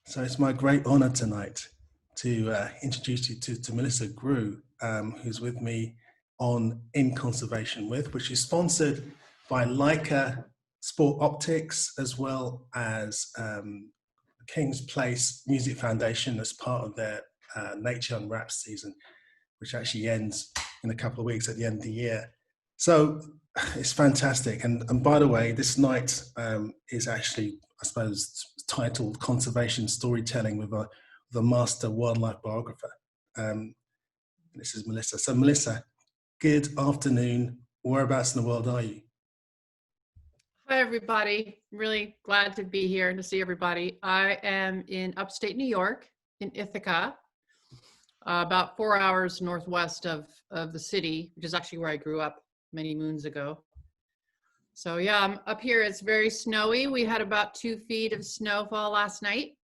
So it's my great honor tonight to introduce you to Melissa Groo, who's with me on In Conservation With, which is sponsored by Leica Sport Optics, as well as King's Place Music Foundation as part of their Nature Unwrapped season, which actually ends in a couple of weeks at the end of the year. So it's fantastic. And by the way, this night is actually, I suppose, titled Conservation Storytelling with a master wildlife biographer. This is Melissa. So Melissa, good afternoon. Whereabouts in the world are you? Hi, everybody. Really glad to be here and to see everybody. I am in upstate New York, in Ithaca, about 4 hours northwest of the city, which is actually where I grew up many moons ago. So yeah, I'm up here. It's very snowy. We had about 2 feet of snowfall last night.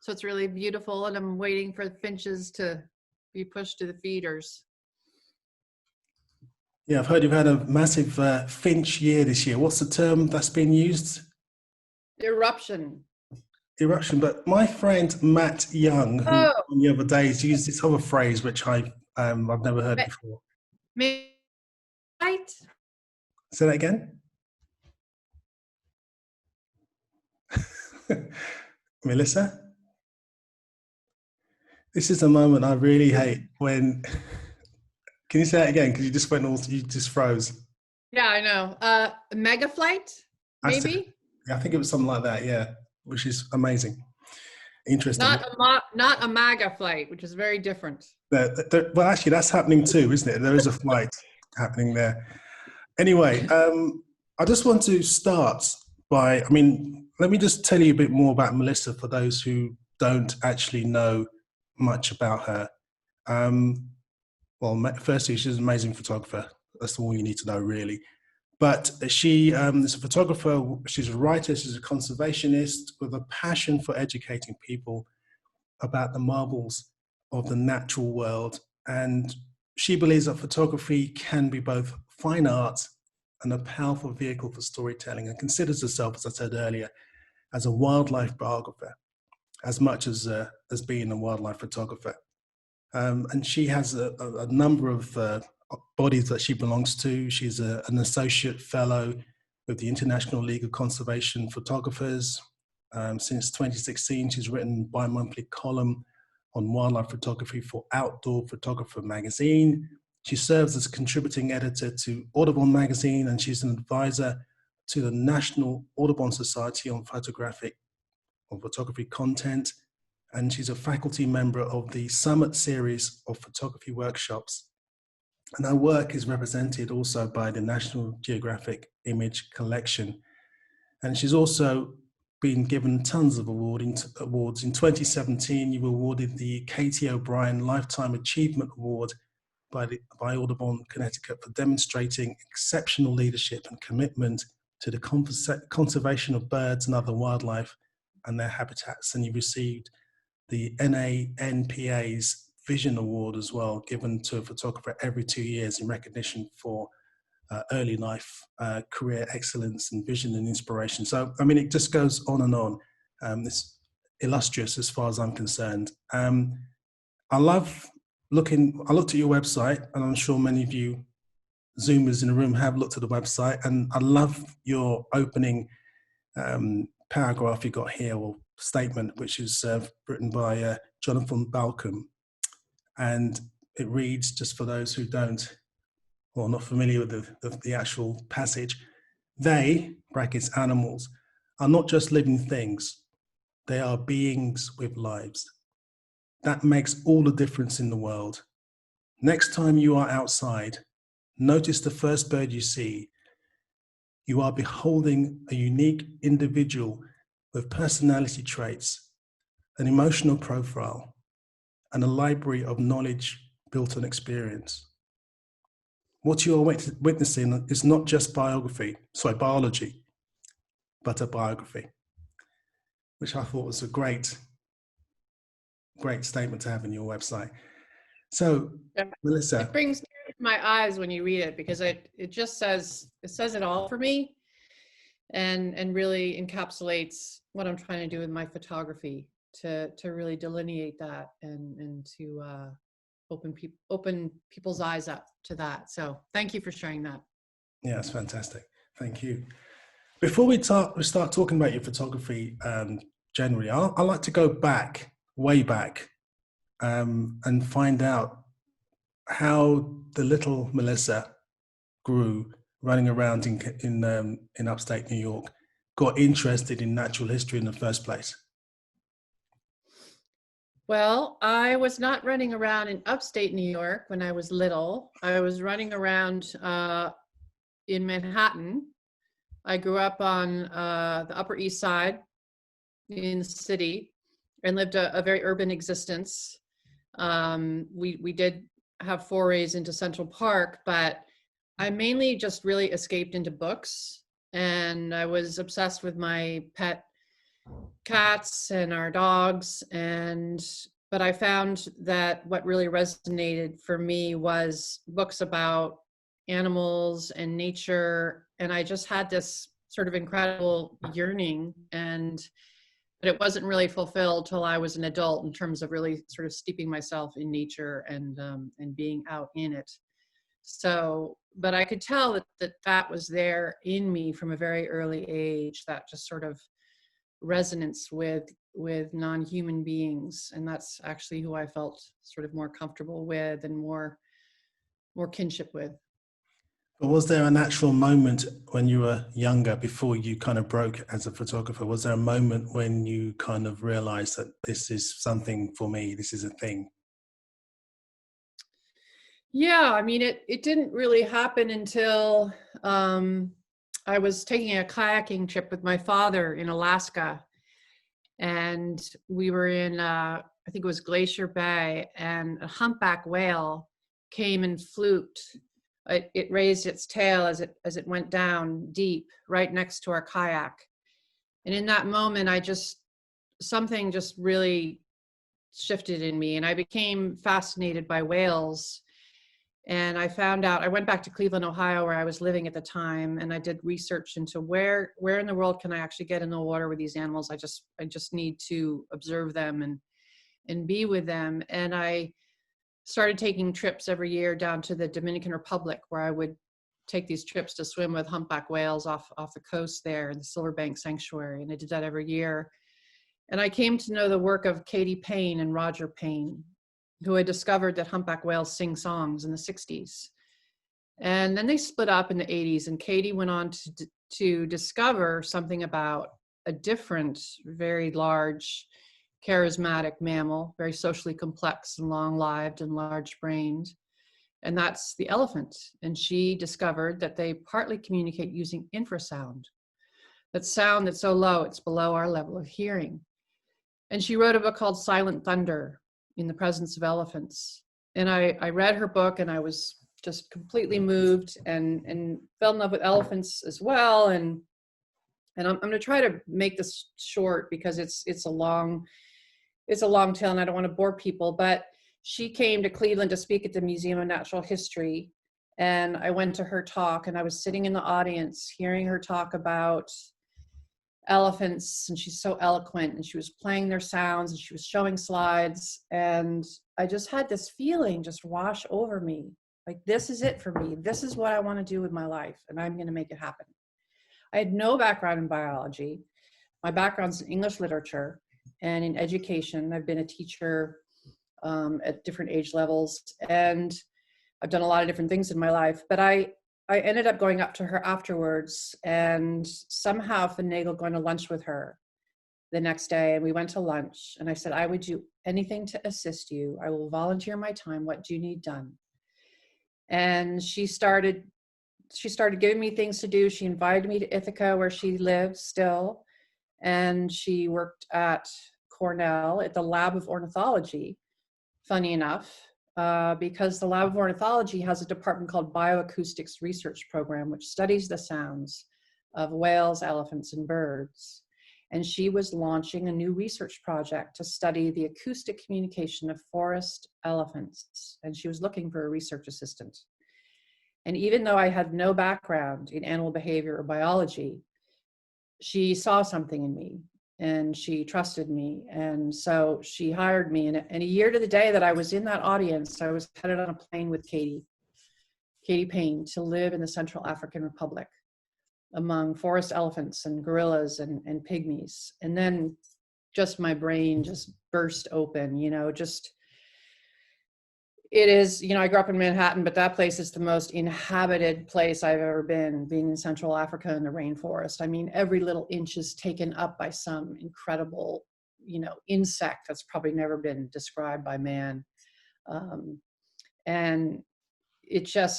So it's really beautiful, and I'm waiting for the finches to be pushed to the feeders. Yeah, I've heard you've had a massive finch year this year. What's the term that's been used? Eruption. Eruption. But my friend Matt Young, who on the other days used this other phrase, which I've never heard before. Right? Say that again? Melissa? This is a moment I really hate when... Can you say that again? Because you just you just froze. Yeah, I know. Mega flight, maybe? Yeah, I think it was something like that, yeah, which is amazing. Interesting. Not a MAGA flight, which is very different. Well, actually, that's happening too, isn't it? There is a flight happening there. Anyway, I just want to start by, let me just tell you a bit more about Melissa for those who don't actually know much about her. Well, firstly, she's an amazing photographer. That's all you need to know, really. But she is a photographer, she's a writer, she's a conservationist with a passion for educating people about the marvels of the natural world. And she believes that photography can be both fine art and a powerful vehicle for storytelling, and considers herself, as I said earlier, as a wildlife biographer, as much as being a wildlife photographer. And she has a number of bodies that she belongs to. She's an associate fellow with the International League of Conservation Photographers. Since 2016, she's written a bi-monthly column on wildlife photography for Outdoor Photographer magazine. She serves as a contributing editor to Audubon magazine, and she's an advisor to the National Audubon Society on photography content. And she's a faculty member of the Summit series of photography workshops. And her work is represented also by the National Geographic Image Collection. And she's also been given tons of awards. In 2017, you were awarded the Katie O'Brien Lifetime Achievement Award by Audubon, Connecticut, for demonstrating exceptional leadership and commitment to the conservation of birds and other wildlife and their habitats. And you received the NANPA's Vision Award as well, given to a photographer every 2 years in recognition for early life career excellence and vision and inspiration. So, it just goes on and on. It's illustrious as far as I'm concerned. I looked at your website, and I'm sure many of you Zoomers in the room have looked at the website, and I love your opening paragraph you got here, or statement, which is written by Jonathan Balcom, and it reads, just for those who not familiar with the actual passage: they, brackets animals, are not just living things, they are beings with lives. That makes all the difference in the world. Next time you are outside, notice the first bird you see. You are beholding a unique individual with personality traits, an emotional profile, and a library of knowledge built on experience. What you are witnessing is not just biology, but a biography, which I thought was a great statement to have in your website. So, yeah, Melissa. It brings tears to my eyes when you read it, because it just says it all for me, and really encapsulates what I'm trying to do with my photography, to really delineate that and to open people's eyes up to that. So thank you for sharing that. Yeah, it's fantastic. Thank you. Before we start talking about your photography generally, I like to go back, way back, and find out how the little Melissa Groo, running around in upstate New York, got interested in natural history in the first place. Well, I was not running around in upstate New York when I was little. I was running around in Manhattan. I grew up on the Upper East Side in the city and lived a very urban existence. We did have forays into Central Park, but I mainly just really escaped into books, and I was obsessed with my pet cats and our dogs. But I found that what really resonated for me was books about animals and nature. And I just had this sort of incredible yearning, but it wasn't really fulfilled till I was an adult in terms of really sort of steeping myself in nature and being out in it. So, but I could tell that was there in me from a very early age, that just sort of resonance with non-human beings. And that's actually who I felt sort of more comfortable with and more kinship with. But was there a natural moment when you were younger, before you kind of broke as a photographer? Was there a moment when you kind of realized that this is something for me, this is a thing? Yeah, I mean, it didn't really happen until I was taking a kayaking trip with my father in Alaska. And we were in, I think it was Glacier Bay, and a humpback whale came and fluked. It raised its tail as it went down deep, right next to our kayak. And in that moment, something just really shifted in me, and I became fascinated by whales. And I went back to Cleveland, Ohio, where I was living at the time, and I did research into where in the world can I actually get in the water with these animals. I just need to observe them and be with them. And I started taking trips every year down to the Dominican Republic, where I would take these trips to swim with humpback whales off the coast there in the Silverbank Sanctuary. And I did that every year. And I came to know the work of Katie Payne and Roger Payne, who had discovered that humpback whales sing songs in the 60s. And then they split up in the 80s, and Katie went on to discover something about a different, very large, charismatic mammal, very socially complex and long-lived and large-brained, and that's the elephant. And she discovered that they partly communicate using infrasound, that sound that's so low it's below our level of hearing. And she wrote a book called Silent Thunder, in the Presence of Elephants. And I read her book, and I was just completely moved and fell in love with elephants as well. And I'm going to try to make this short because it's a long tale and I don't want to bore people. But she came to Cleveland to speak at the Museum of Natural History, and I went to her talk, and I was sitting in the audience hearing her talk about elephants, and she's so eloquent, and she was playing their sounds, and she was showing slides, and I just had this feeling just wash over me, like, this is it for me. This is what I want to do with my life, and I'm going to make it happen. I had no background in biology. My background's in English literature and in education. I've been a teacher at different age levels, and I've done a lot of different things in my life, but I ended up going up to her afterwards and somehow finagled going to lunch with her the next day. And we went to lunch, and I said, I would do anything to assist you. I will volunteer my time. What do you need done? And she started giving me things to do. She invited me to Ithaca, where she lives still. And she worked at Cornell at the Lab of Ornithology, funny enough. Because the Lab of Ornithology has a department called Bioacoustics Research Program, which studies the sounds of whales, elephants, and birds. And she was launching a new research project to study the acoustic communication of forest elephants. And she was looking for a research assistant. And even though I had no background in animal behavior or biology, she saw something in me. and she trusted me. And so she hired me. And a year to the day that I was in that audience, I was headed on a plane with Katie Payne, to live in the Central African Republic among forest elephants and gorillas and pygmies. And then just my brain just burst open, just, it is, I grew up in Manhattan, but that place is the most inhabited place I've ever been, being in Central Africa in the rainforest. I mean, every little inch is taken up by some incredible, insect that's probably never been described by man. And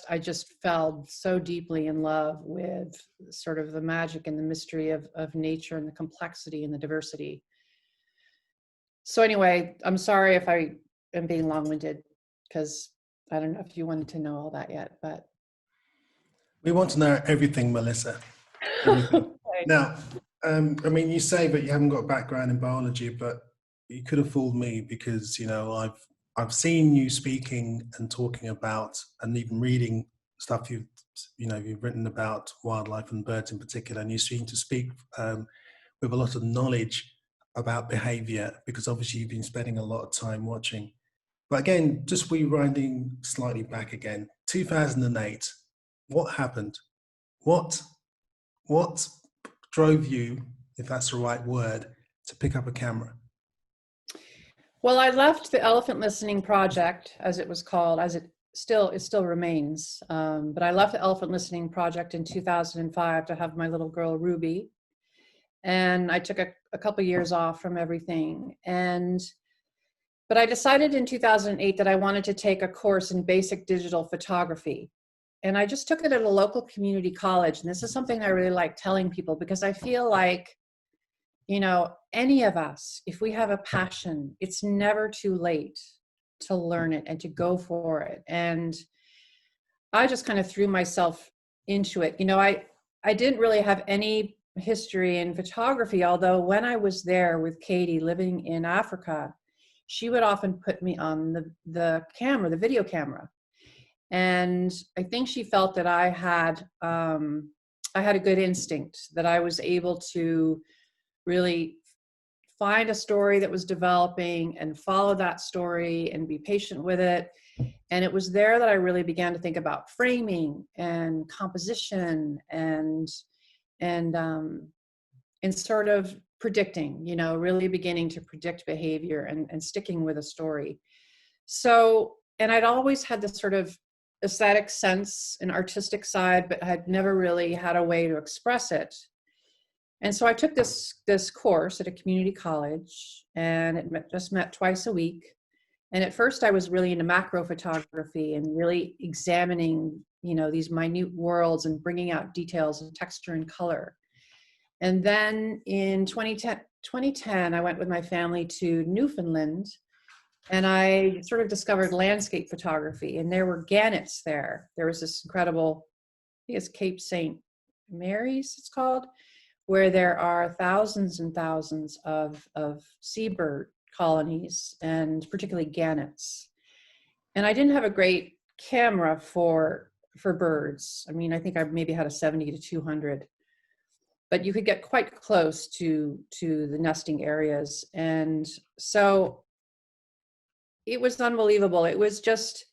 I just fell so deeply in love with sort of the magic and the mystery of nature and the complexity and the diversity. So anyway, I'm sorry if I am being long-winded, because I don't know if you wanted to know all that yet, but. We want to know everything, Melissa. Everything. Okay. Now, I mean, you say that you haven't got a background in biology, but you could have fooled me, because, I've seen you speaking and talking about, and even reading stuff you've written about wildlife and birds in particular, and you seem to speak with a lot of knowledge about behavior, because obviously you've been spending a lot of time watching. But again, just rewinding slightly back again, 2008, what happened? What drove you, if that's the right word, to pick up a camera? Well, I left the Elephant Listening Project, as it was called, it still remains. But I left the Elephant Listening Project in 2005 to have my little girl, Ruby. And I took a couple years off from everything. But I decided in 2008 that I wanted to take a course in basic digital photography. And I just took it at a local community college. And this is something I really like telling people, because I feel like, any of us, if we have a passion, it's never too late to learn it and to go for it. And I just kind of threw myself into it. I didn't really have any history in photography, although when I was there with Katie living in Africa, she would often put me on the camera, the video camera. And I think she felt that I had a good instinct, that I was able to really find a story that was developing and follow that story and be patient with it. And it was there that I really began to think about framing and composition and sort of predicting, really beginning to predict behavior and sticking with a story. So, and I'd always had this sort of aesthetic sense and artistic side, but had never really had a way to express it. And so I took this course at a community college, and it just met twice a week. And at first I was really into macro photography and really examining, these minute worlds and bringing out details of texture and color. And then in 2010, I went with my family to Newfoundland, and I sort of discovered landscape photography, and there were gannets there. There was this incredible, I think it's Cape St. Mary's, it's called, where there are thousands and thousands of seabird colonies, and particularly gannets. And I didn't have a great camera for birds. I mean, I think I maybe had a 70 to 200, but you could get quite close to the nesting areas. And so it was unbelievable. It was just,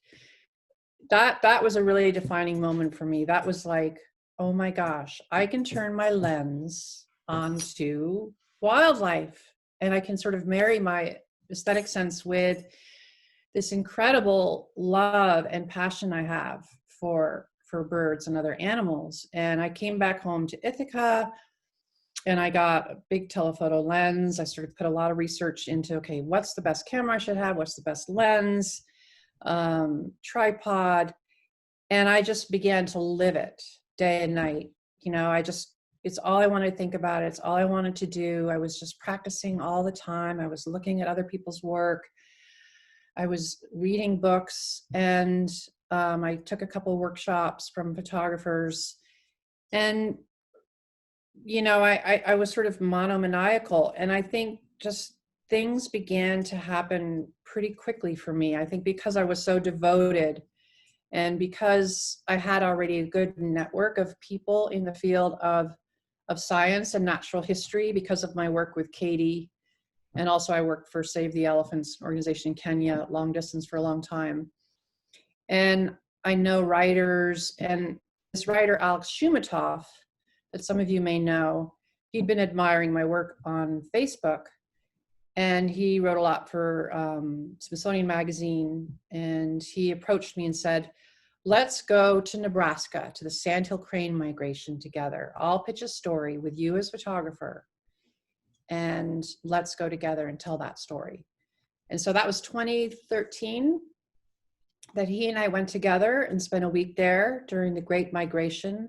that was a really defining moment for me. That was like, oh my gosh, I can turn my lens onto wildlife, and I can sort of marry my aesthetic sense with this incredible love and passion I have for birds and other animals. And I came back home to Ithaca, and I got a big telephoto lens. I sort of put a lot of research into, okay, what's the best camera I should have? What's the best lens? Tripod. And I just began to live it day and night. It's all I wanted to think about. It's all I wanted to do. I was just practicing all the time. I was looking at other people's work. I was reading books, and I took a couple of workshops from photographers. And, I was sort of monomaniacal. And I think just things began to happen pretty quickly for me. I think because I was so devoted, and because I had already a good network of people in the field of of science and natural history because of my work with Katie. And also I worked for Save the Elephants organization in Kenya, long distance for a long time. And I know writers, and this writer, Alex Shumatoff, that some of you may know, he'd been admiring my work on Facebook. And he wrote a lot for Smithsonian Magazine. And he approached me and said, let's go to Nebraska to the Sandhill crane migration together. I'll pitch a story with you as photographer. And let's go together and tell that story. And so that was 2013 that he and I went together and spent a week there during the Great Migration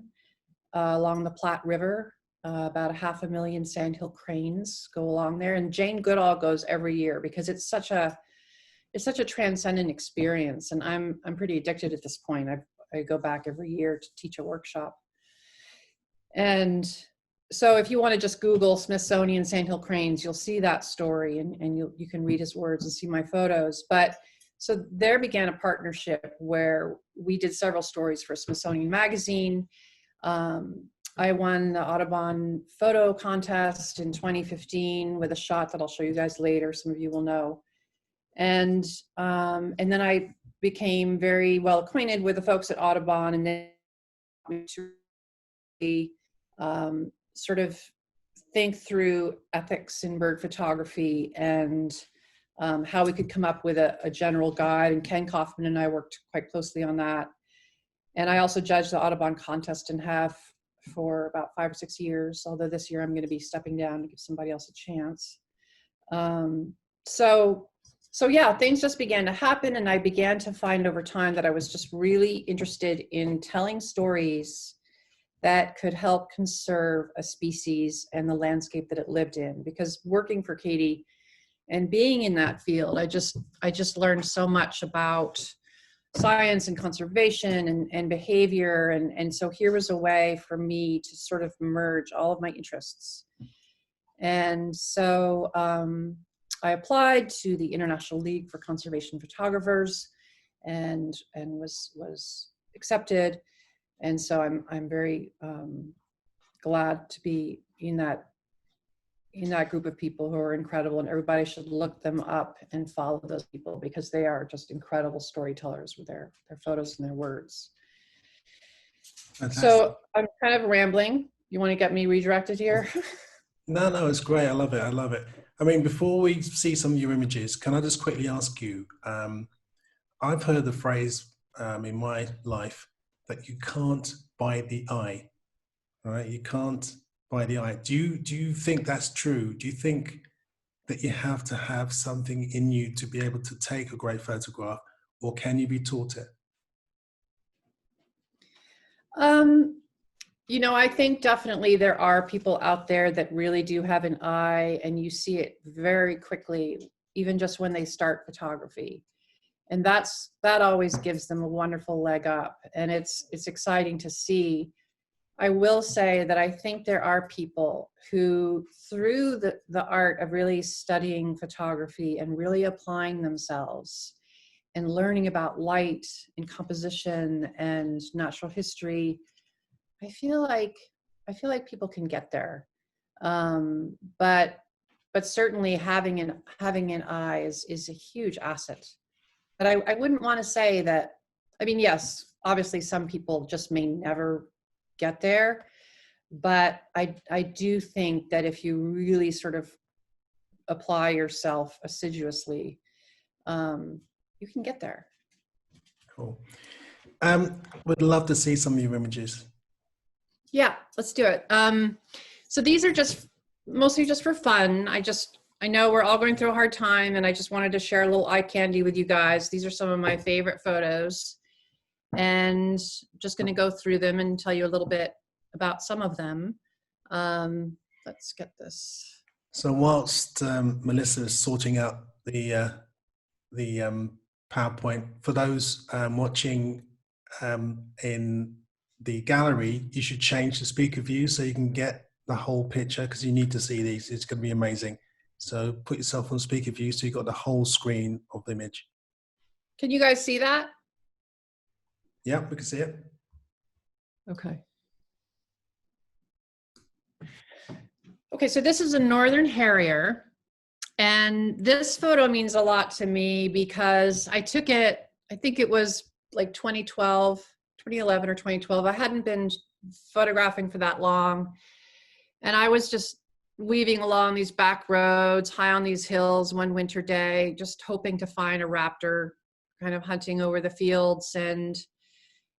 along the Platte River. About 500,000 Sandhill cranes go along there, and Jane Goodall goes every year because it's such a transcendent experience. And I'm pretty addicted at this point. I go back every year to teach a workshop. And so if you want to just Google Smithsonian Sandhill cranes, you'll see that story, and you can read his words and see my photos. But so there began a partnership where we did several stories for Smithsonian Magazine. I won the Audubon photo contest in 2015 with a shot that I'll show you guys later. Some of you will know. And then I became very well acquainted with the folks at Audubon, and then to sort of think through ethics in bird photography and how we could come up with a general guide. And Ken Kaufman and I worked quite closely on that. And I also judged the Audubon contest and have for about 5 or 6 years, although this year I'm going to be stepping down to give somebody else a chance. So yeah, things just began to happen, and I began to find over time that I was just really interested in telling stories that could help conserve a species and the landscape that it lived in. Because working for Katie and being in that field, I just learned so much about science and conservation and behavior. And so here was a way for me to sort of merge all of my interests. And so I applied to the International League for Conservation Photographers and was accepted. And so I'm very glad to be in that group of people who are incredible, and everybody should look them up and follow those people because they are just incredible storytellers with their photos and their words. Fantastic. So I'm kind of rambling. You want to get me redirected here? No, it's great. I love it. I mean, before we see some of your images, can I just quickly ask you, I've heard the phrase in my life that you can't buy the eye, right? You can't buy the eye. Do you think that's true? Do you think that you have to have something in you to be able to take a great photograph, or can you be taught it? You know, I think definitely there are people out there that really do have an eye, and you see it very quickly, even just when they start photography. And that always gives them a wonderful leg up, and it's exciting to see. I will say that I think there are people who, through the art of really studying photography and really applying themselves and learning about light and composition and natural history, I feel like people can get there. But certainly having an eye is a huge asset. But I wouldn't want to say that. I mean, yes, obviously some people just may never get there, but I do think that if you really sort of apply yourself assiduously, you can get there. Cool. Would love to see some of your images. Yeah, let's do it. So these are just mostly just for fun. I know we're all going through a hard time, and I just wanted to share a little eye candy with you guys. These are some of my favorite photos, and just going to go through them and tell you a little bit about some of them. Let's get this. So whilst Melissa is sorting out the PowerPoint, for those watching in the gallery, you should change the speaker view so you can get the whole picture, because you need to see these. It's going to be amazing. So put yourself on speaker view so you've got the whole screen of the image. Can you guys see that? Yeah, we can see it. Okay. Okay, so this is a northern harrier. And this photo means a lot to me because I took it, I think it was like 2012, 2011 or 2012. I hadn't been photographing for that long. And I was just weaving along these back roads, high on these hills one winter day, just hoping to find a raptor, kind of hunting over the fields. And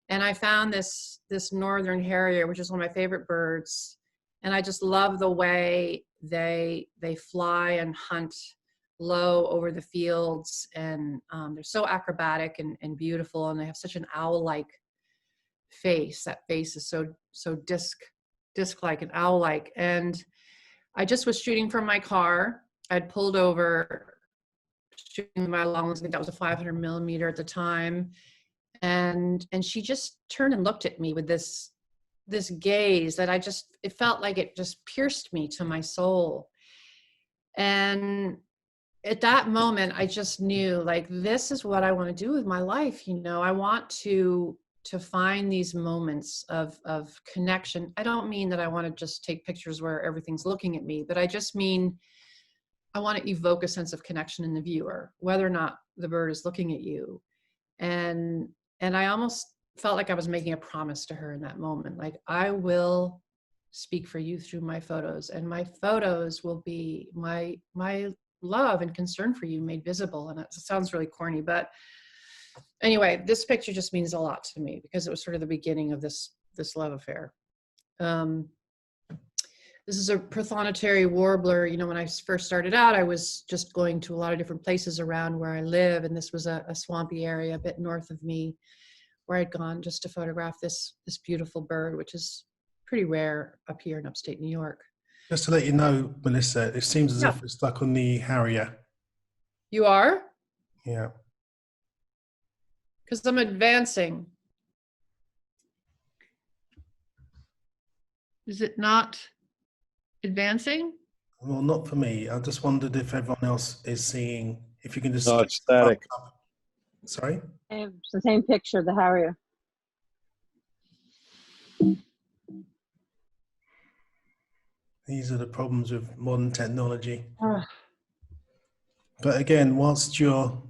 I found this northern harrier, which is one of my favorite birds. And I just love the way they fly and hunt low over the fields, and they're so acrobatic and beautiful, and they have such an owl-like face. That face is so disc-like and owl-like. And I just was shooting from my car. I'd pulled over, shooting my long lens. I think that was a 500 millimeter at the time, and she just turned and looked at me with this gaze that it felt like it just pierced me to my soul. And at that moment, I just knew, like, this is what I want to do with my life. You know, I want to find these moments of connection. I don't mean that I want to just take pictures where everything's looking at me, but I just mean I want to evoke a sense of connection in the viewer, whether or not the bird is looking at you. And I almost felt like I was making a promise to her in that moment. Like, I will speak for you through my photos, and my photos will be my love and concern for you made visible. And it sounds really corny, but anyway, this picture just means a lot to me because it was sort of the beginning of this love affair. This is a prothonotary warbler. You know, when I first started out, I was just going to a lot of different places around where I live, and this was a swampy area a bit north of me where I'd gone just to photograph this beautiful bird, which is pretty rare up here in upstate New York. Just to let you know, Melissa, it seems as if we're stuck on the harrier. You are? Yeah. Because I'm advancing. Is it not advancing? Well, not for me. I just wondered if everyone else is seeing, if you can just... No, it's static. Sorry? It's the same picture, the harrier. These are the problems with modern technology. But again, whilst you're,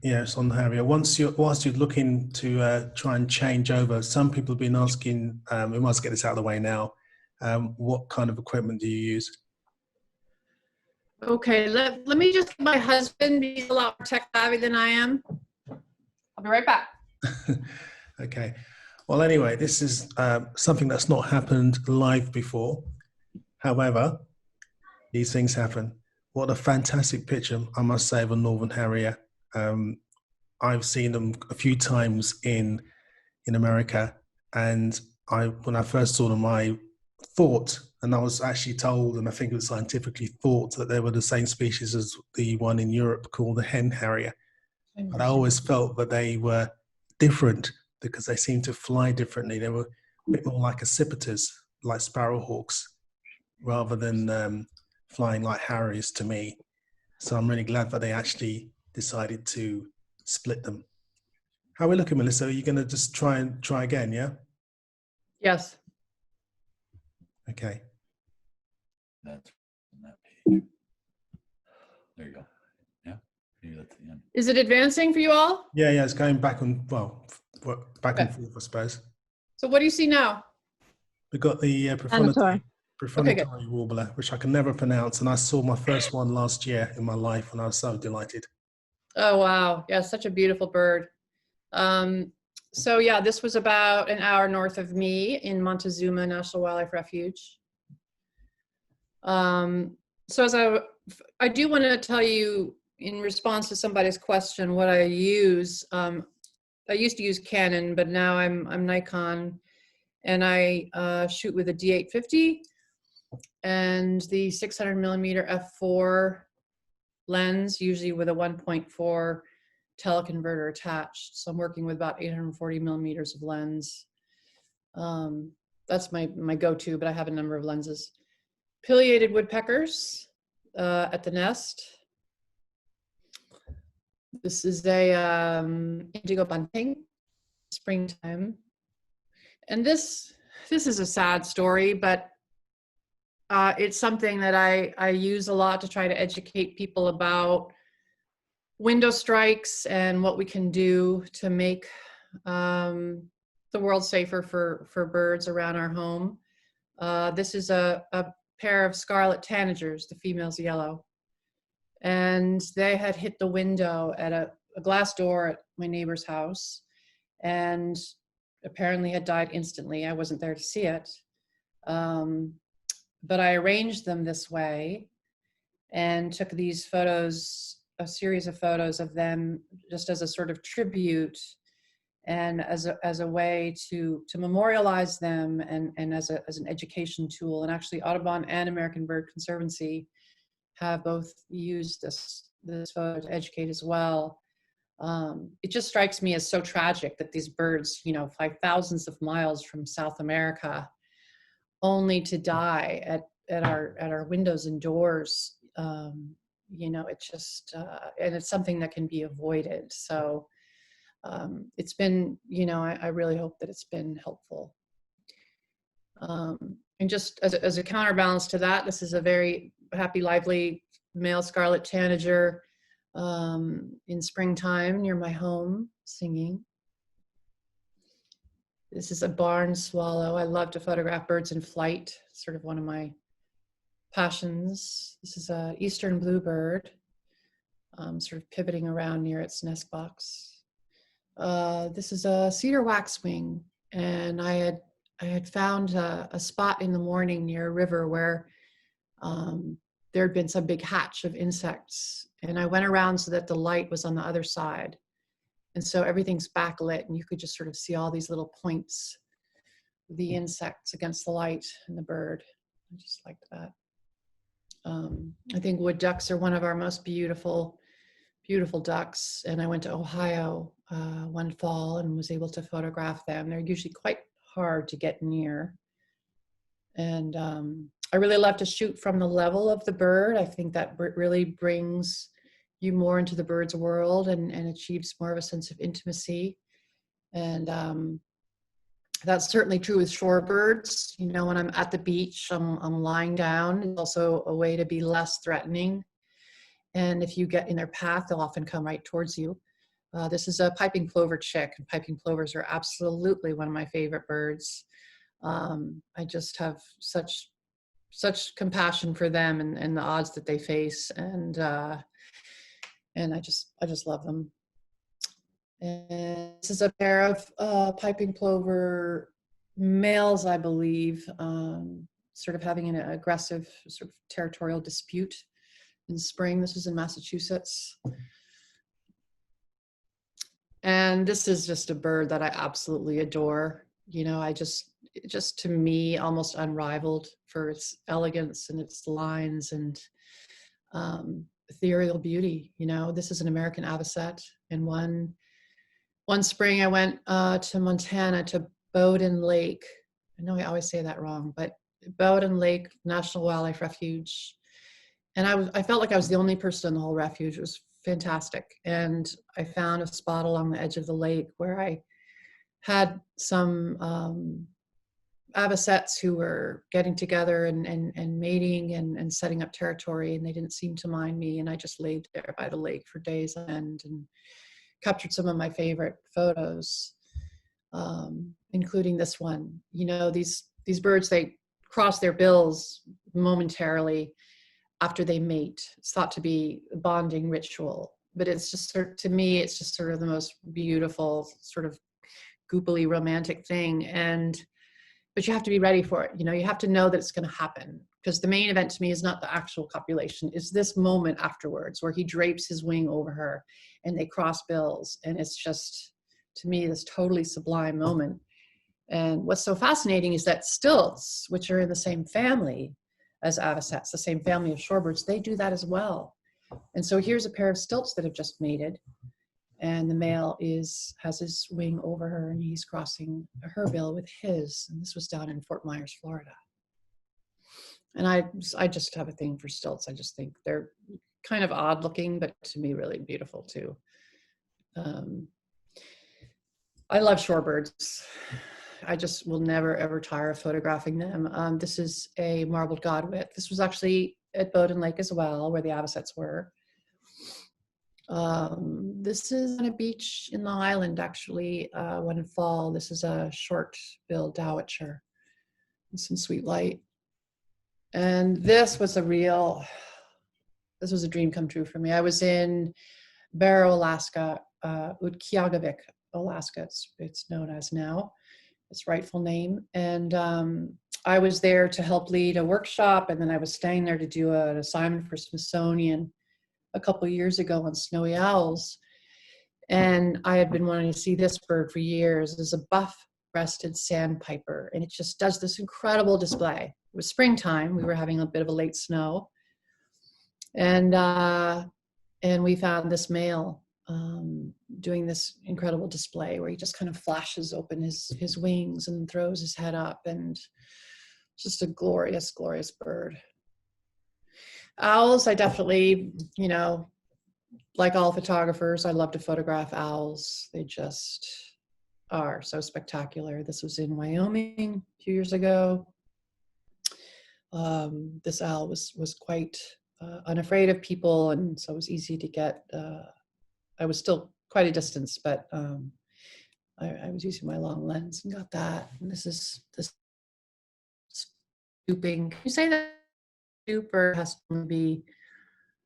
it's on the harrier. Whilst you're looking to try and change over, some people have been asking, we must get this out of the way now, what kind of equipment do you use? Okay, let me just get my husband. He's a lot more tech savvy than I am. I'll be right back. Okay. Well, anyway, this is something that's not happened live before. However, these things happen. What a fantastic picture, I must say, of a northern harrier. I've seen them a few times in America, and when I first saw them, I thought, and I was actually told, and I think it was scientifically thought, that they were the same species as the one in Europe called the hen harrier. But I always felt that they were different because they seemed to fly differently. They were a bit more like accipiters, like sparrowhawks, rather than flying like harriers to me. So I'm really glad that they actually decided to split them. How are we looking, Melissa? Are you going to just try again, yeah? Yes. Okay. That's on that page. There you go. Yeah. Maybe that's the end. Is it advancing for you all? Yeah, it's going back and back and forth, I suppose. So what do you see now? We've got the prothonotary warbler, which I can never pronounce, and I saw my first one last year in my life, and I was so delighted. Oh, wow. Yeah, such a beautiful bird. So yeah, this was about an hour north of me in Montezuma National Wildlife Refuge. So as I do want to tell you, in response to somebody's question, what I use. I used to use Canon, but now I'm Nikon, and I shoot with a D850 and the 600 millimeter f4 lens, usually with a 1.4 teleconverter attached. So I'm working with about 840 millimeters of lens. That's my go-to, but I have a number of lenses. Pileated woodpeckers at the nest. This is a indigo bunting, springtime. And this is a sad story, but It's something that I use a lot to try to educate people about window strikes and what we can do to make the world safer for birds around our home. This is a pair of scarlet tanagers, the female's yellow. And they had hit the window at a glass door at my neighbor's house and apparently had died instantly. I wasn't there to see it. But I arranged them this way and took these photos, a series of photos of them just as a sort of tribute and as a way to memorialize them and as an education tool. And actually Audubon and American Bird Conservancy have both used this photo to educate as well. It just strikes me as so tragic that these birds, fly thousands of miles from South America only to die at our windows and doors. It just, and it's something that can be avoided. So it's been, I really hope that it's been helpful. And just as a counterbalance to that, this is a very happy, lively male scarlet tanager in springtime near my home singing. This is a barn swallow. I love to photograph birds in flight, sort of one of my passions. This is a eastern bluebird, sort of pivoting around near its nest box. This is a cedar waxwing, and I had found a spot in the morning near a river where there had been some big hatch of insects, and I went around so that the light was on the other side. And so everything's backlit and you could just sort of see all these little points, the insects against the light and the bird. I just liked that. I think wood ducks are one of our most beautiful, beautiful ducks. And I went to Ohio one fall and was able to photograph them. They're usually quite hard to get near. And I really love to shoot from the level of the bird. I think that really brings you more into the bird's world and achieves more of a sense of intimacy. And that's certainly true with shorebirds. When I'm at the beach, I'm lying down. It's also a way to be less threatening. And if you get in their path, they'll often come right towards you. This is a piping plover chick, and piping plovers are absolutely one of my favorite birds. I just have such compassion for them and the odds that they face, and I just love them. And this is a pair of piping plover males, I believe, sort of having an aggressive sort of territorial dispute in spring. This was in Massachusetts. And this is just a bird that I absolutely adore. Just to me, almost unrivaled for its elegance and its lines and ethereal beauty. This is an American avocet. And one spring I went to Montana to Bowdoin Lake. I know I always say that wrong, but Bowdoin Lake National Wildlife Refuge. And I felt like I was the only person in the whole refuge. It was fantastic. And I found a spot along the edge of the lake where I had some avocets who were getting together and mating and setting up territory, and they didn't seem to mind me. And I just laid there by the lake for days on end and captured some of my favorite photos, including this one. These birds, they cross their bills momentarily after they mate. It's thought to be a bonding ritual, but it's just to me, it's just sort of the most beautiful, sort of goopily romantic thing. But you have to be ready for it. You have to know that it's going to happen, because the main event to me is not the actual copulation. It's this moment afterwards where he drapes his wing over her and they cross bills. And it's just, to me, this totally sublime moment. And what's so fascinating is that stilts, which are in the same family as avocets, the same family of shorebirds, they do that as well. And so here's a pair of stilts that have just mated. And the male has his wing over her and he's crossing her bill with his. And this was down in Fort Myers, Florida. And I just have a thing for stilts. I just think they're kind of odd looking, but to me really beautiful too. I love shorebirds. I just will never, ever tire of photographing them. This is a marbled godwit. This was actually at Bowden Lake as well, where the avocets were. This is on a beach in the island, actually, when in fall. This is a short-billed dowitcher with some sweet light. And this was a dream come true for me. I was in Barrow, Alaska, Utqiagvik, Alaska, it's known as now, its rightful name. And I was there to help lead a workshop, and then I was staying there to do an assignment for Smithsonian a couple of years ago on snowy owls. And I had been wanting to see this bird for years. It's a buff-breasted sandpiper, and it just does this incredible display. It was springtime. We were having a bit of a late snow. And we found this male doing this incredible display where he just kind of flashes open his wings and throws his head up, and just a glorious, glorious bird. Owls, I definitely, like all photographers, I love to photograph owls. They just are so spectacular. This was in Wyoming a few years ago. This owl was quite unafraid of people, and so it was easy to get. I was still quite a distance, but I was using my long lens and got that. And this is this stooping. Can you say that stoop, or has to be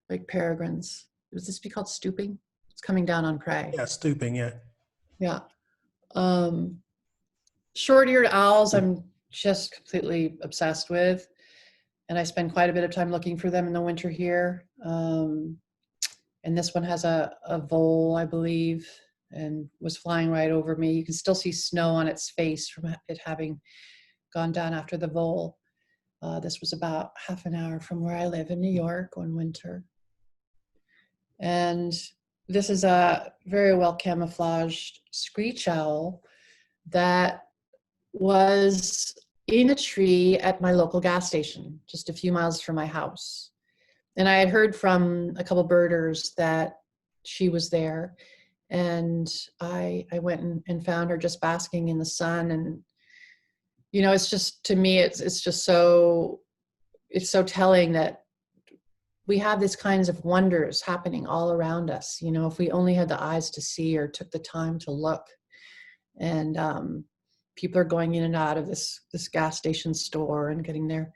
like peregrines? Would this be called stooping? It's coming down on prey. Yeah, stooping, yeah. Yeah. Short-eared owls, I'm just completely obsessed with. And I spend quite a bit of time looking for them in the winter here. And this one has a vole, I believe, and was flying right over me. You can still see snow on its face from it having gone down after the vole. This was about half an hour from where I live in New York one winter. And this is a very well camouflaged screech owl that was in a tree at my local gas station, just a few miles from my house. And I had heard from a couple birders that she was there. And I went and found her just basking in the sun. And, it's just, to me, it's just so, it's so telling that we have these kinds of wonders happening all around us. If we only had the eyes to see or took the time to look. And people are going in and out of this gas station store and getting their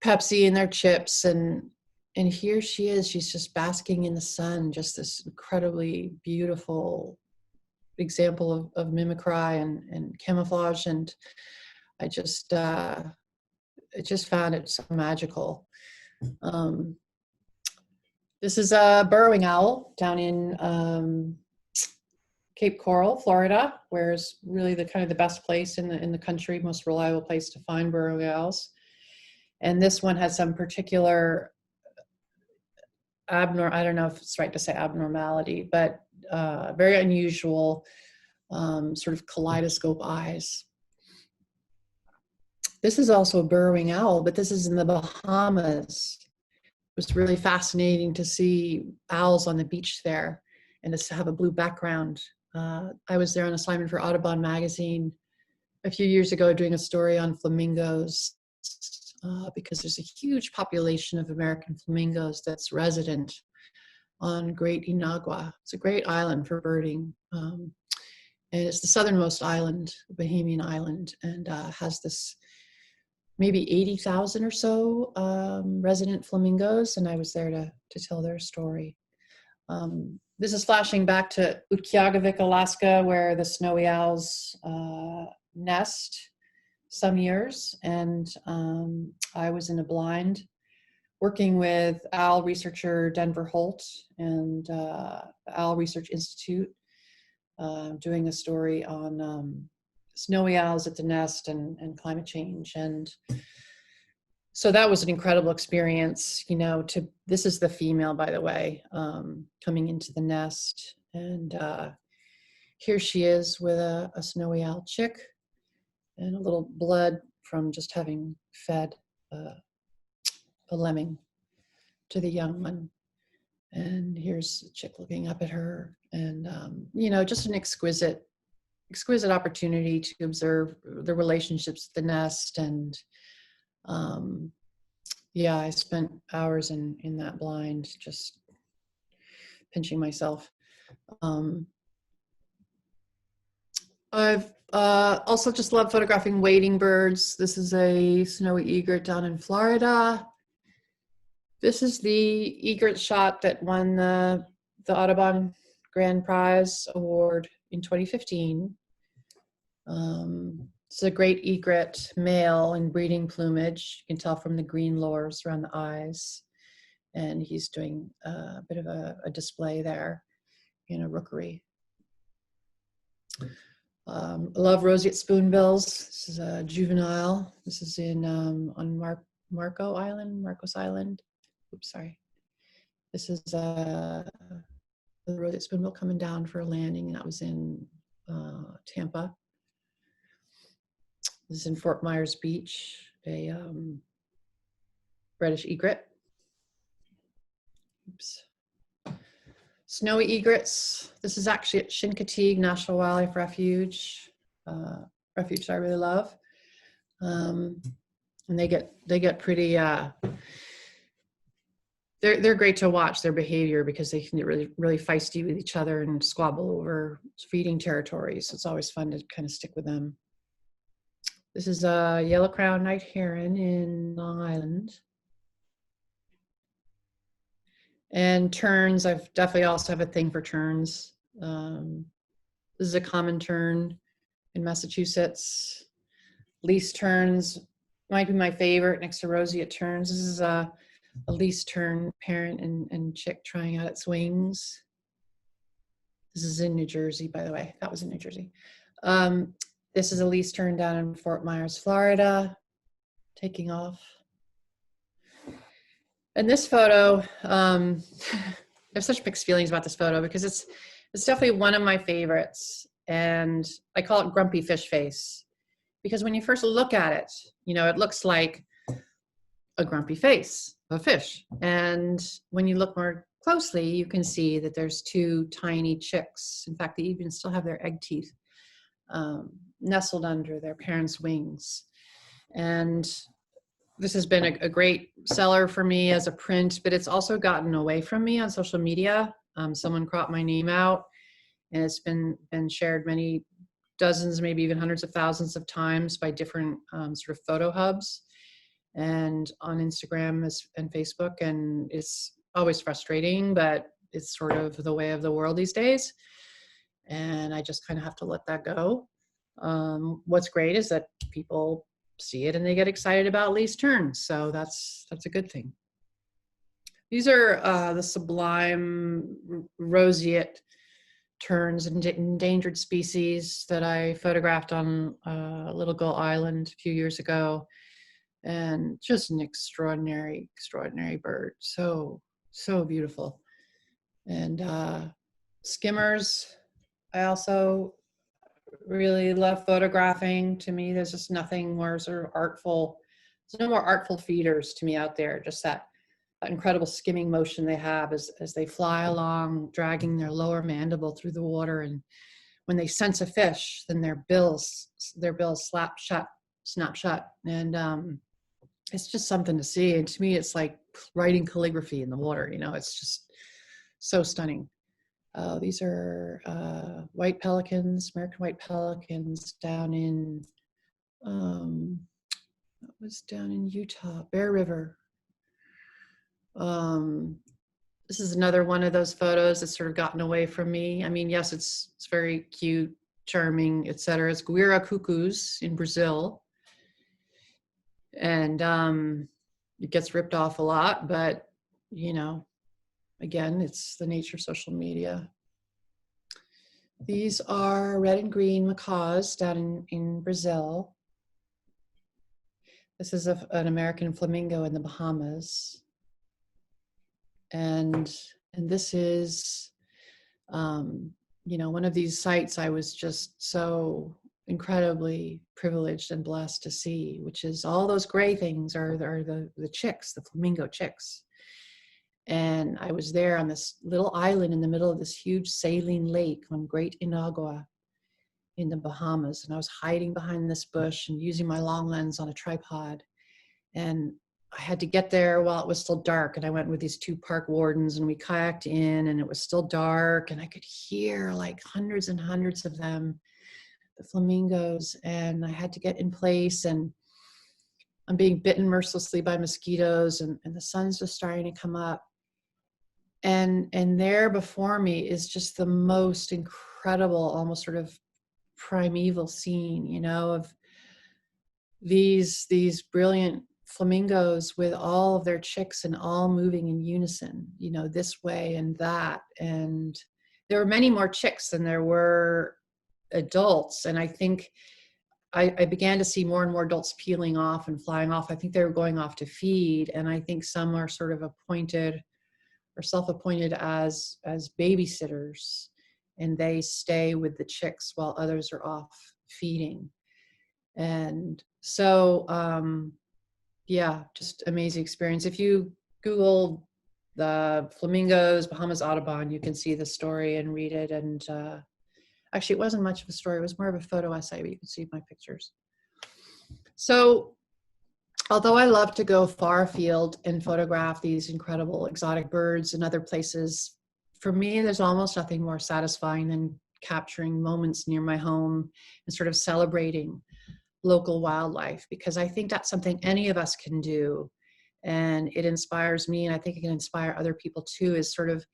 Pepsi and their chips. And here she is, she's just basking in the sun, just this incredibly beautiful example of mimicry and camouflage. And I just found it so magical. This is a burrowing owl down in Cape Coral, Florida, where is really the best place in the country, most reliable place to find burrowing owls. And this one has some particular I don't know if it's right to say abnormality, but very unusual sort of kaleidoscope eyes. This is also a burrowing owl, but this is in the Bahamas. It was really fascinating to see owls on the beach there and to have a blue background. I was there on assignment for Audubon magazine a few years ago doing a story on flamingos because there's a huge population of American flamingos that's resident on Great Inagua. It's a great island for birding. And it's the southernmost island, Bahamian island, and has this maybe 80,000 or so resident flamingos, and I was there to tell their story. This is flashing back to Utqiagvik, Alaska, where the snowy owls nest some years, and I was in a blind working with owl researcher Denver Holt and the Owl Research Institute, doing a story on snowy owls at the nest and climate change. And so that was an incredible experience, this is the female, by the way, coming into the nest. And here she is with a snowy owl chick and a little blood from just having fed a lemming to the young one. And here's the chick looking up at her, and just an exquisite exquisite opportunity to observe the relationships, the nest, and yeah, I spent hours in that blind, just pinching myself. I've also just love photographing wading birds. This is a snowy egret down in Florida. This is the egret shot that won the Audubon Grand Prize Award in 2015. It's a great egret male in breeding plumage. You can tell from the green lores around the eyes. And he's doing a bit of a display there in a rookery. I love roseate spoonbills. This is a juvenile. This is in on Marcos Island. Oops, sorry. This is the roseate spoonbill coming down for a landing, and that was in Tampa. This is in Fort Myers Beach, a reddish egret. Oops. Snowy egrets. This is actually at Chincoteague National Wildlife Refuge, refuge I really love. And they get pretty. They're great to watch their behavior because they can get really feisty with each other and squabble over feeding territories. It's always fun to kind of stick with them. This is a yellow-crowned night heron in Long Island. And terns, I've definitely also have a thing for terns. This is a common tern in Massachusetts. Least terns might be my favorite next to roseate terns. This is a least tern parent and chick trying out its wings. This is in New Jersey, by the way. That was in New Jersey. This is a least tern down in Fort Myers, Florida, taking off. And this photo, I have such mixed feelings about this photo because it's definitely one of my favorites. And I call it grumpy fish face because when you first look at it, you know, it looks like a grumpy face of a fish. And when you look more closely, you can see that there's two tiny chicks. In fact, they even still have their egg teeth nestled under their parents' wings. And this has been a great seller for me as a print, but it's also gotten away from me on social media. Someone cropped my name out, and it's been shared many dozens, maybe even hundreds of thousands of times by different sort of photo hubs and on Instagram and Facebook. And it's always frustrating, but it's sort of the way of the world these days. And I just kind of have to let that go. What's great is that people see it and they get excited about least terns. So that's a good thing. These are the sublime roseate terns, endangered species that I photographed on Little Gull Island a few years ago. And just an extraordinary, extraordinary bird. So beautiful. And skimmers, I also really love photographing. To me, there's just nothing more sort of artful. There's no more artful feeders to me out there. Just that incredible skimming motion they have as they fly along, dragging their lower mandible through the water. And when they sense a fish, then their bills snap shut. And it's just something to see. And to me, it's like writing calligraphy in the water. You know, it's just so stunning. These are white pelicans, American white pelicans down in, that was down in Utah, Bear River. This is another one of those photos that's sort of gotten away from me. I mean, yes, it's very cute, charming, etc. It's Guira cuckoos in Brazil. And it gets ripped off a lot, but, you know, again, it's the nature of social media. These are red and green macaws down in Brazil. This is an American flamingo in the Bahamas. And this is, you know, one of these sites I was just so incredibly privileged and blessed to see, which is all those gray things are the chicks, the flamingo chicks. And I was there on this little island in the middle of this huge saline lake on Great Inagua in the Bahamas, and I was hiding behind this bush and using my long lens on a tripod. And I had to get there while it was still dark. And I went with these 2 park wardens, and we kayaked in, and it was still dark, and I could hear like hundreds and hundreds of them, the flamingos, and I had to get in place, and I'm being bitten mercilessly by mosquitoes, and the sun's just starting to come up. And there before me is just the most incredible, almost sort of primeval scene, you know, of these brilliant flamingos with all of their chicks and all moving in unison, you know, this way and that. And there were many more chicks than there were adults. And I think I began to see more and more adults peeling off and flying off. I think they were going off to feed. And I think some are sort of appointed or self-appointed as babysitters, and they stay with the chicks while others are off feeding. And so, yeah, just amazing experience. If you Google the flamingos, Bahamas Audubon, you can see the story and read it. And actually, it wasn't much of a story. It was more of a photo essay, but you can see my pictures. So although I love to go far afield and photograph these incredible exotic birds in other places, for me, there's almost nothing more satisfying than capturing moments near my home and sort of celebrating local wildlife, because I think that's something any of us can do. And it inspires me, and I think it can inspire other people too, is sort of,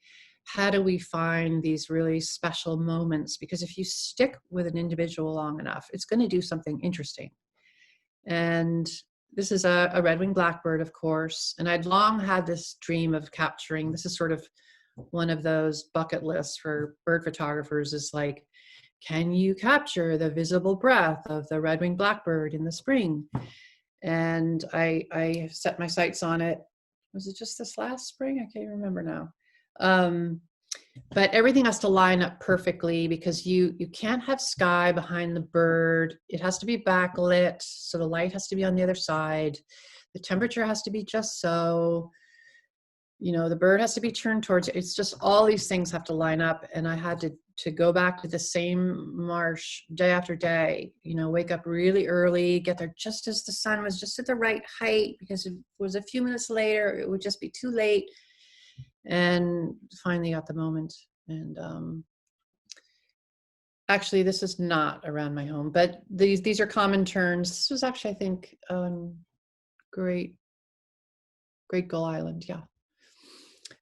how do we find these really special moments? Because if you stick with an individual long enough, it's going to do something interesting. And this is a red-winged blackbird, of course. And I'd long had this dream of capturing, this is sort of one of those bucket lists for bird photographers, is like, can you capture the visible breath of the red-winged blackbird in the spring? And I set my sights on it. Was it just this last spring? I can't remember now. But everything has to line up perfectly, because you can't have sky behind the bird. It has to be backlit, so the light has to be on the other side. The temperature has to be just so. You know, the bird has to be turned towards it. It's just all these things have to line up. And I had to go back to the same marsh day after day, you know, wake up really early, get there just as the sun was just at the right height, because if it was a few minutes later, it would just be too late. And finally got the moment. And actually, this is not around my home, but these are common terns. This was actually, I think, Great Gull Island, yeah.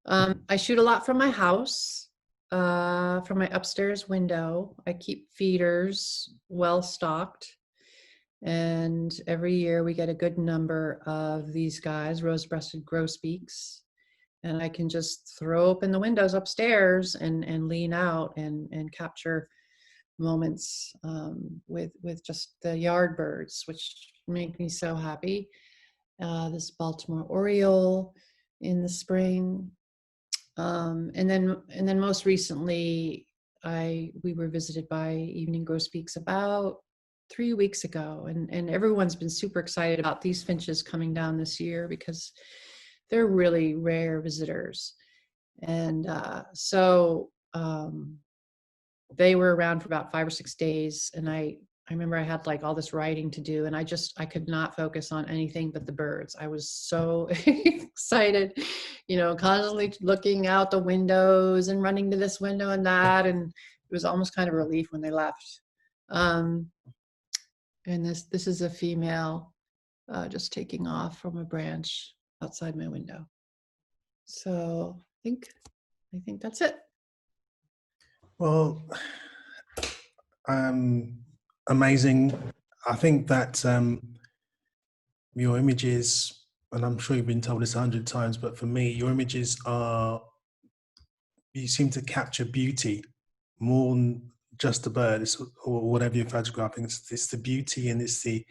I shoot a lot from my house, from my upstairs window. I keep feeders well stocked. And every year we get a good number of these guys, rose-breasted grosbeaks. And I can just throw open the windows upstairs and lean out and capture moments with just the yard birds, which make me so happy. This Baltimore Oriole in the spring. And then most recently, we were visited by evening grosbeaks about 3 weeks ago, and everyone's been super excited about these finches coming down this year, because they're really rare visitors. And so they were around for about 5 or 6 days, and I remember I had like all this writing to do, and I could not focus on anything but the birds. I was so excited, you know, constantly looking out the windows and running to this window and that. And it was almost kind of a relief when they left. And this is a female just taking off from a branch outside my window. So I think that's it. Well, amazing. I think that your images, and I'm sure you've been told this 100 times, but for me, your images you seem to capture beauty more than just the bird, or whatever you're photographing. It's the beauty, and it's the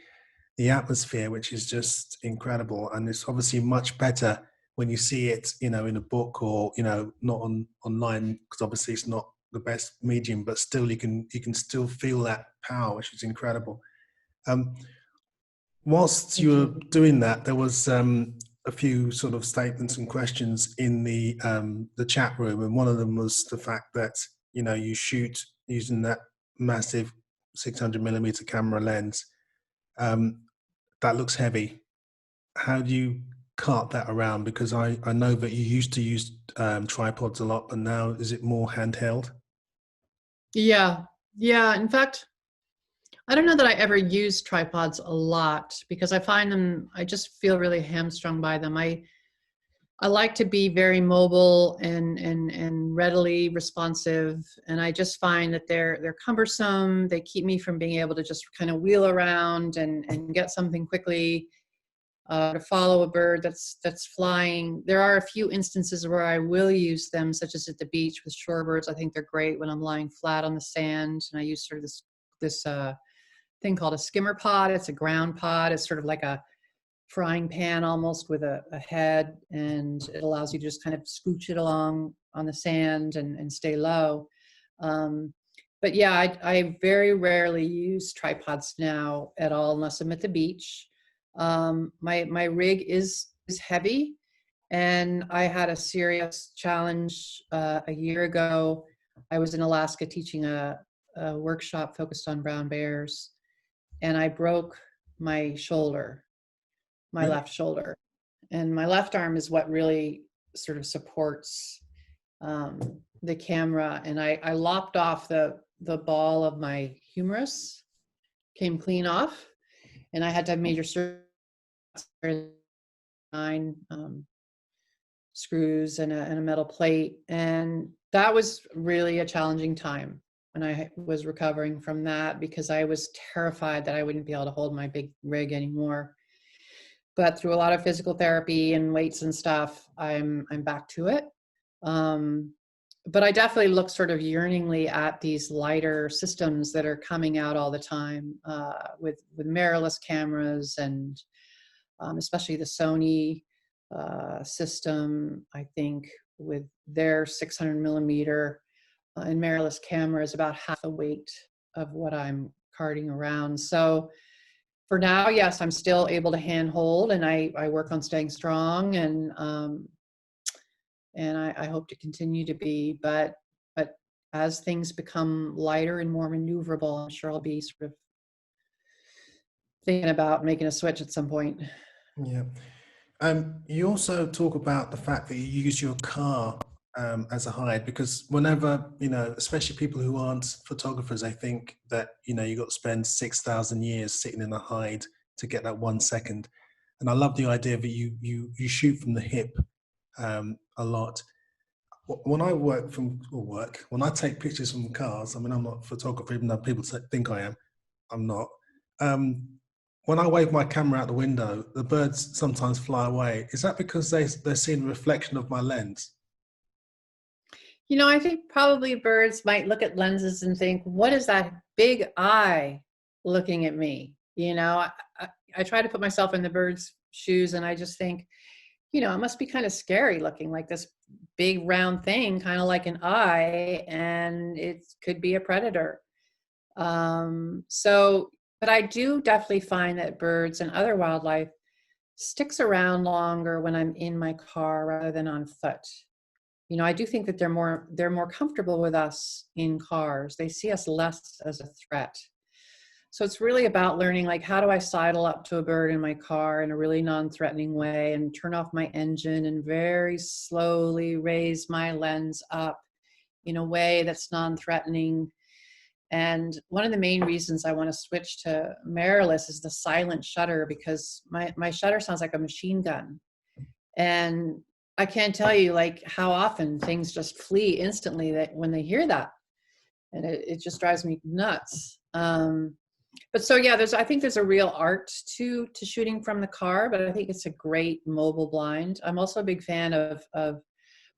atmosphere, which is just incredible. And it's obviously much better when you see it, you know, in a book, or, you know, not online, because obviously it's not the best medium, but still you can still feel that power, which is incredible. Whilst you were doing that, there was a few sort of statements and questions in the chat room, and one of them was the fact that, you know, you shoot using that massive 600mm camera lens, that looks heavy. How do you cart that around? Because I know that you used to use tripods a lot, but now is it more handheld? Yeah. Yeah. In fact, I don't know that I ever use tripods a lot because I find them, I just feel really hamstrung by them. I like to be very mobile and readily responsive, and I just find that they're cumbersome. They keep me from being able to just kind of wheel around and get something quickly, to follow a bird that's flying. There are a few instances where I will use them, such as at the beach with shorebirds. I think they're great when I'm lying flat on the sand, and I use sort of this thing called a skimmer pod. It's a ground pod. It's sort of like a frying pan almost with a head, and it allows you to just kind of scooch it along on the sand and stay low. But yeah, I very rarely use tripods now at all unless I'm at the beach. My rig is heavy, and I had a serious challenge a year ago. I was in Alaska teaching a workshop focused on brown bears, and I broke my shoulder, my Really? left shoulder. And my left arm is what really sort of supports the camera. And I lopped off the ball of my humerus, came clean off, and I had to have major surgery, 9 screws and a metal plate. And that was really a challenging time when I was recovering from that, because I was terrified that I wouldn't be able to hold my big rig anymore. But through a lot of physical therapy and weights and stuff, I'm back to it. But I definitely look sort of yearningly at these lighter systems that are coming out all the time, with mirrorless cameras, and especially the Sony system. I think with their 600mm and mirrorless camera is about half the weight of what I'm carting around. So for now, yes, I'm still able to handhold, and I work on staying strong, and I hope to continue to be. But as things become lighter and more maneuverable, I'm sure I'll be sort of thinking about making a switch at some point. Yeah. You also talk about the fact that you use your car as a hide, because whenever, especially people who aren't photographers, they think that, you got to spend 6,000 years sitting in a hide to get that 1 second. And I love the idea that you shoot from the hip a lot. When I when I take pictures from cars, I mean, I'm not a photographer, even though people think I am, I'm not. When I wave my camera out the window, the birds sometimes fly away. Is that because they're seeing a reflection of my lens? I think probably birds might look at lenses and think, what is that big eye looking at me? I try to put myself in the bird's shoes, and I just think, it must be kind of scary looking, like this big round thing, kind of like an eye, and it could be a predator. But I do definitely find that birds and other wildlife sticks around longer when I'm in my car rather than on foot. I do think that they're more comfortable with us in cars. They see us less as a threat. So it's really about learning, like, how do I sidle up to a bird in my car in a really non-threatening way and turn off my engine and very slowly raise my lens up in a way that's non-threatening. And one of the main reasons I want to switch to mirrorless is the silent shutter, because my shutter sounds like a machine gun. And I can't tell you, like, how often things just flee instantly that when they hear that, and it just drives me nuts. But so yeah, I think there's a real art to shooting from the car, but I think it's a great mobile blind. I'm also a big fan of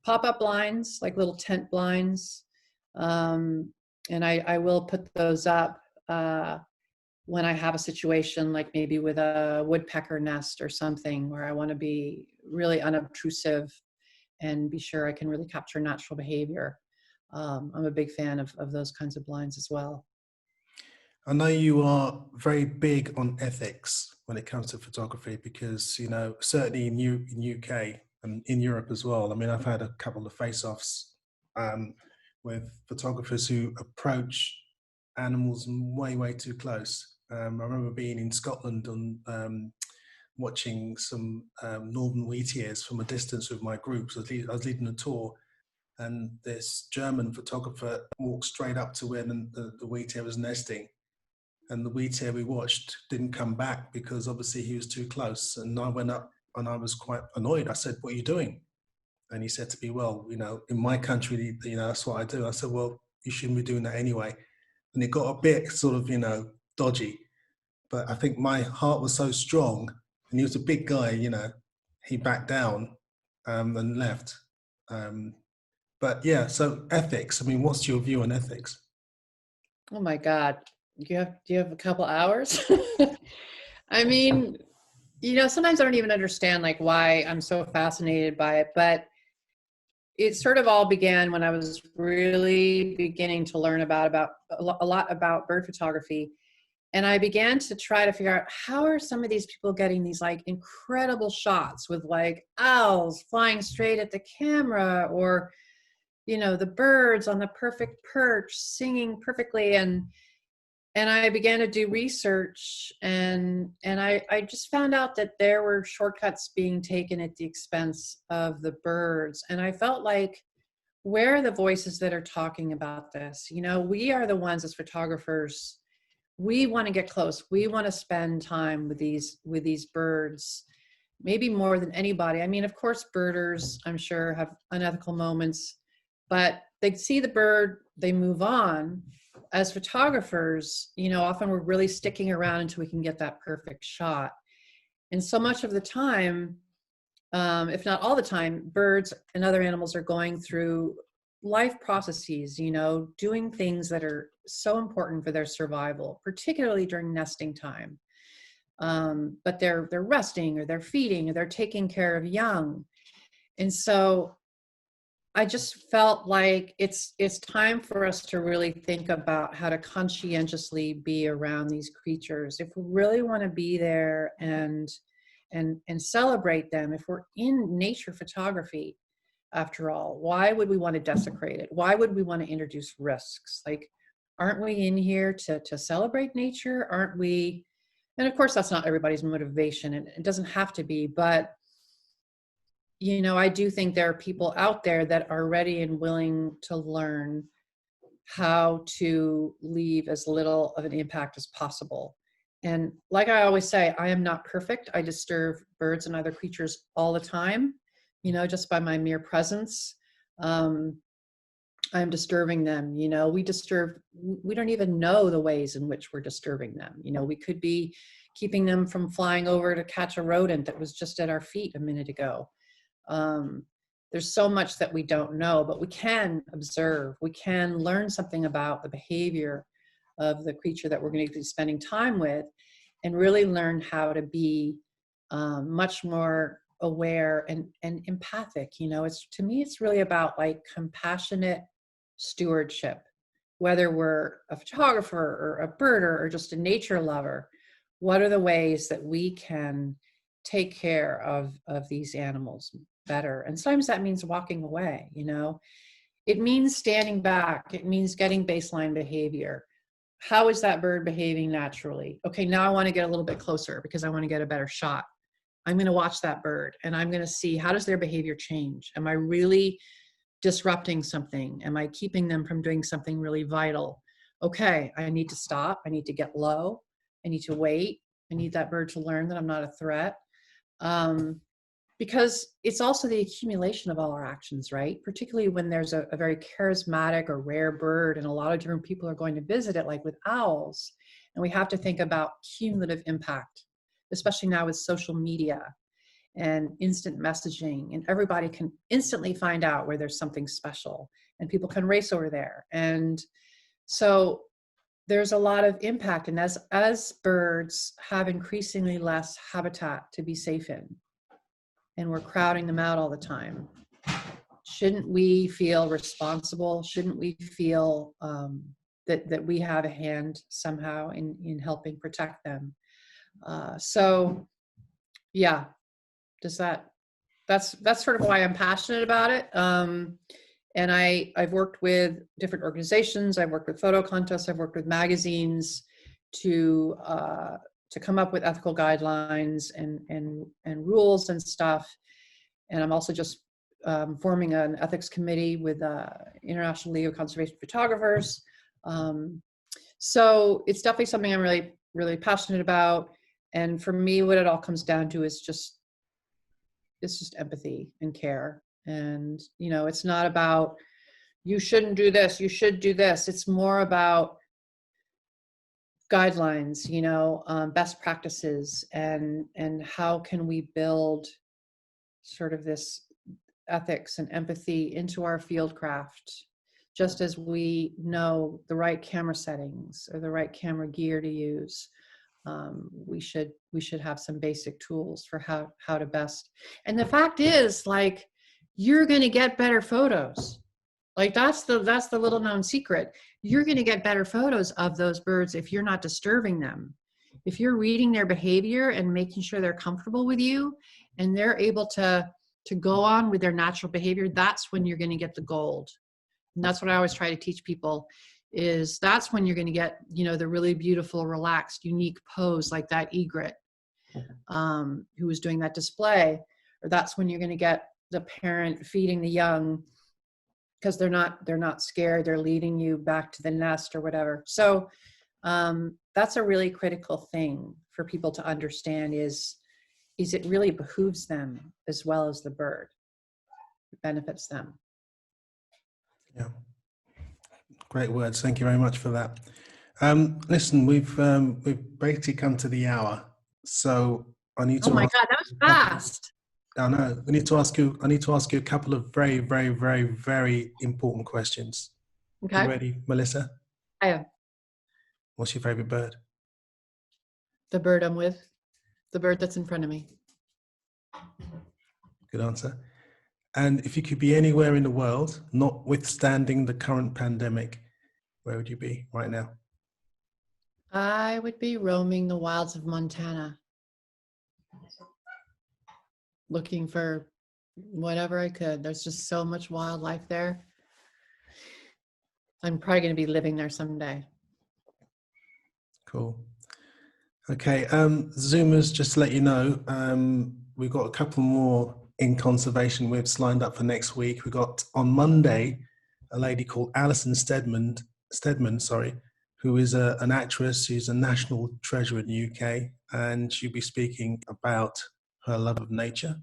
pop-up blinds, like little tent blinds, and I will put those up when I have a situation like maybe with a woodpecker nest or something where I want to be really unobtrusive and be sure I can really capture natural behavior. I'm a big fan of those kinds of blinds as well. I know you are very big on ethics when it comes to photography, because, certainly in UK and in Europe as well. I mean, I've had a couple of face-offs with photographers who approach animals way too close. I remember being in Scotland on watching some northern wheatears from a distance with my groups. I was leading a tour, and this German photographer walked straight up to where the wheatear was nesting. And the wheatear we watched didn't come back because obviously he was too close. And I went up and I was quite annoyed. I said, "What are you doing?" And he said to me, "Well, in my country, that's what I do." I said, "Well, you shouldn't be doing that anyway." And it got a bit sort of, dodgy. But I think my heart was so strong, and he was a big guy, he backed down and left. But yeah, so ethics. I mean, what's your view on ethics? Oh my God. Do you have a couple hours? I mean, sometimes I don't even understand like why I'm so fascinated by it, but it sort of all began when I was really beginning to learn about a lot about bird photography. And I began to try to figure out, how are some of these people getting these like incredible shots with like owls flying straight at the camera, or the birds on the perfect perch singing perfectly. And I began to do research, and I just found out that there were shortcuts being taken at the expense of the birds. And I felt like, where are the voices that are talking about this? We are the ones as photographers, we want to get close. We want to spend time with these birds, maybe more than anybody. I mean, of course, birders, I'm sure, have unethical moments, but they see the bird, they move on. As photographers, often we're really sticking around until we can get that perfect shot. And so much of the time, if not all the time, birds and other animals are going through life processes, doing things that are so important for their survival, particularly during nesting time. But they're resting, or they're feeding, or they're taking care of young. And so I just felt like it's time for us to really think about how to conscientiously be around these creatures. If we really want to be there and celebrate them, if we're in nature photography, after all, why would we want to desecrate it? Why would we want to introduce risks? Like, aren't we in here to celebrate nature? Aren't we? And of course, that's not everybody's motivation, and it doesn't have to be, but I do think there are people out there that are ready and willing to learn how to leave as little of an impact as possible. And like I always say, I am not perfect. I disturb birds and other creatures all the time, just by my mere presence. I'm disturbing them. We don't even know the ways in which we're disturbing them. We could be keeping them from flying over to catch a rodent that was just at our feet a minute ago. There's so much that we don't know, but we can observe. We can learn something about the behavior of the creature that we're going to be spending time with, and really learn how to be much more aware and empathic. To me, it's really about like compassionate stewardship, whether we're a photographer or a birder or just a nature lover. What are the ways that we can take care of these animals better? And sometimes that means walking away. It means standing back. It means getting baseline behavior. How is that bird behaving naturally? Okay, now I want to get a little bit closer because I want to get a better shot. I'm going to watch that bird, and I'm going to see, how does their behavior change? Am I really disrupting something? Am I keeping them from doing something really vital? Okay, I need to stop. I need to get low. I need to wait. I need that bird to learn that I'm not a threat. Because it's also the accumulation of all our actions, right? Particularly when there's a very charismatic or rare bird, and a lot of different people are going to visit it, like with owls. And we have to think about cumulative impact, especially now with social media and instant messaging, and everybody can instantly find out where there's something special, and people can race over there. And so there's a lot of impact. And as birds have increasingly less habitat to be safe in, and we're crowding them out all the time, shouldn't we feel responsible? Shouldn't we feel that we have a hand somehow in helping protect them? So yeah, that's sort of why I'm passionate about it. And I've worked with different organizations. I've worked with photo contests. I've worked with magazines to come up with ethical guidelines and rules and stuff. And I'm also just forming an ethics committee with International League of Conservation Photographers. So it's definitely something I'm really, really passionate about. And for me, what it all comes down to is just, it's just empathy and care. And, you know, it's not about, you shouldn't do this, you should do this. It's more about guidelines, you know, best practices, and how can we build sort of this ethics and empathy into our field craft, just as we know the right camera settings or the right camera gear to use. We should have some basic tools for how to best. And the fact is, like, you're going to get better photos. Like that's the little known secret. You're going to get better photos of those birds if you're not disturbing them. If you're reading their behavior and making sure they're comfortable with you and they're able to go on with their natural behavior, that's when you're going to get the gold. And that's what I always try to teach people, is that's when you're going to get, you know, the really beautiful, relaxed, unique pose like that egret who was doing that display. Or that's when you're going to get the parent feeding the young because they're not scared, they're leading you back to the nest or whatever. So that's a really critical thing for people to understand, is it really behooves them as well as the bird. It benefits them. Yeah. Great words. Thank you very much for that. Listen, we've basically come to the hour, so I need to. Oh my God, that was fast. I know. I need to ask you a couple of very, very, very, very important questions. Okay. You ready, Melissa? I am. What's your favorite bird? The bird I'm with, the bird that's in front of me. Good answer. And if you could be anywhere in the world, notwithstanding the current pandemic, where would you be right now? I would be roaming the wilds of Montana, looking for whatever I could. There's just so much wildlife there. I'm probably going to be living there someday. Cool. Okay, Zoomers, just to let you know, we've got a couple more in conservation whips lined up for next week. We got on Monday a lady called Alison Stedman, who is an actress who's a national treasure in the UK, and she'll be speaking about her love of nature.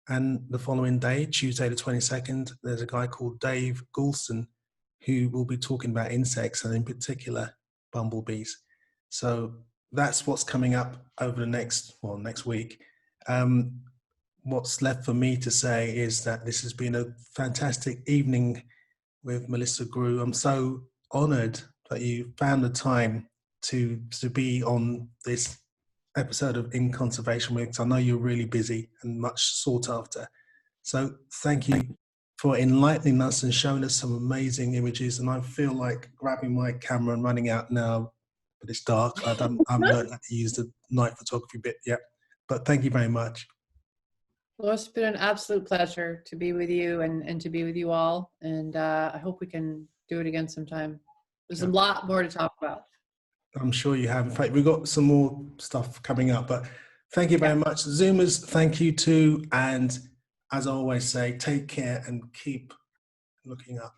And the following day, Tuesday the 22nd, there's a guy called Dave Goulston who will be talking about insects, and in particular bumblebees. So that's what's coming up over the next week. What's left for me to say is that this has been a fantastic evening with Melissa Groo. I'm so honored that you found the time to be on this episode of In Conservation Week. I know you're really busy and much sought after. So thank you for enlightening us and showing us some amazing images. And I feel like grabbing my camera and running out now, but it's dark. I haven't learned how to use the night photography bit yet. But thank you very much. Well, it's been an absolute pleasure to be with you and to be with you all. And I hope we can do it again sometime. There's a lot more to talk about. I'm sure you have. In fact, we've got some more stuff coming up, but thank you very much. Zoomers, thank you too. And as I always say, take care and keep looking up.